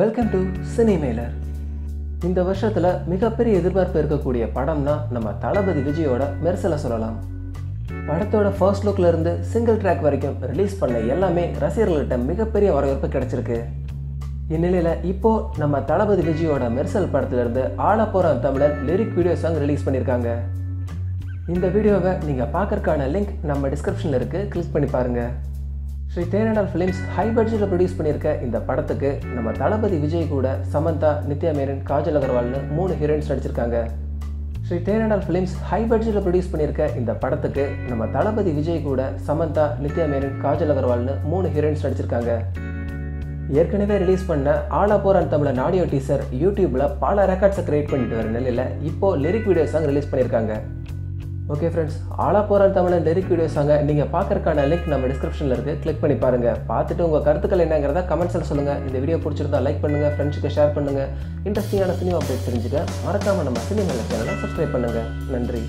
Welcome to சினிமேலர். இந்த வருஷத்தில் மிகப்பெரிய எதிர்பார்ப்பு இருக்கக்கூடிய படம்னா நம்ம தளபதி விஜயோட மெர்சலை சொல்லலாம். படத்தோட ஃபர்ஸ்ட் லுக்ல இருந்து சிங்கிள் ட்ராக் வரைக்கும் ரிலீஸ் பண்ண எல்லாமே ரசிகர்கள்ட்ட மிகப்பெரிய வரவேற்பு கிடைச்சிருக்கு. இந்நிலையில் இப்போ நம்ம தளபதி விஜயோட மெர்சல் படத்திலிருந்து ஆள போகிறான் தமிழன் லிரிக் வீடியோ சாங் ரிலீஸ் பண்ணியிருக்காங்க. இந்த வீடியோவை நீங்கள் பார்க்கறதுக்கான லிங்க் நம்ம டிஸ்கிரிப்ஷனில் இருக்குது, கிளிக் பண்ணி பாருங்கள். ஸ்ரீ தேனாடால் ஃபிலிம்ஸ் ஹை பட்ஜெட்டில் ப்ரொடியூஸ் பண்ணியிருக்க இந்த படத்துக்கு நம்ம தளபதி விஜய் கூட சமந்தா, நித்யா மேனன், காஜல் அகர்வால்னு 3 ஹீரோயின்ஸ் நடிச்சிருக்காங்க. ஸ்ரீ தேனாடால் ஃபிலிம்ஸ் ஹை பட்ஜெட்டில் ப்ரொடியூஸ் பண்ணியிருக்க இந்த படத்துக்கு நம்ம தளபதி விஜய் கூட சமந்தா, நித்யா மேனன், காஜல் அகர்வால்னு 3 ஹீரோயின்ஸ் நடிச்சிருக்காங்க. ஏற்கனவே ரிலீஸ் பண்ண ஆள போகிறான் தமிழன் ஆடியோ டீசர் யூடியூப்பில் பல ரெக்கார்ட்ஸை கிரியேட் பண்ணிட்டு வர நிலையில் இப்போது லிரிக் வீடியோ சாங் ரிலீஸ் பண்ணியிருக்காங்க. ஓகே ஃப்ரெண்ட்ஸ், ஆள போகிறான் தமிழன் லிரிக் வீடியோ சாங்கை நீங்கள் பார்க்கறதுக்கான லிங்க் நம்ம டிஸ்கிரிப்ஷனில் இருக்குது, கிளிக் பண்ணி பாருங்கள். பார்த்துட்டு உங்கள் கருத்துக்கள் என்னங்கிறத கமெண்ட்ஸில் சொல்லுங்கள். இந்த வீடியோ பிடிச்சிருந்தா லைக் பண்ணுங்கள், ஃப்ரெண்ட்ஸுக்கு ஷேர் பண்ணுங்கள். இன்ட்ரெஸ்டிங்கான சினிமா அப்டேட் தெரிஞ்சுக்க மறக்காமல் நம்ம சினிமேலர் சேனலை சப்ஸ்கிரைப் பண்ணுங்கள். நன்றி.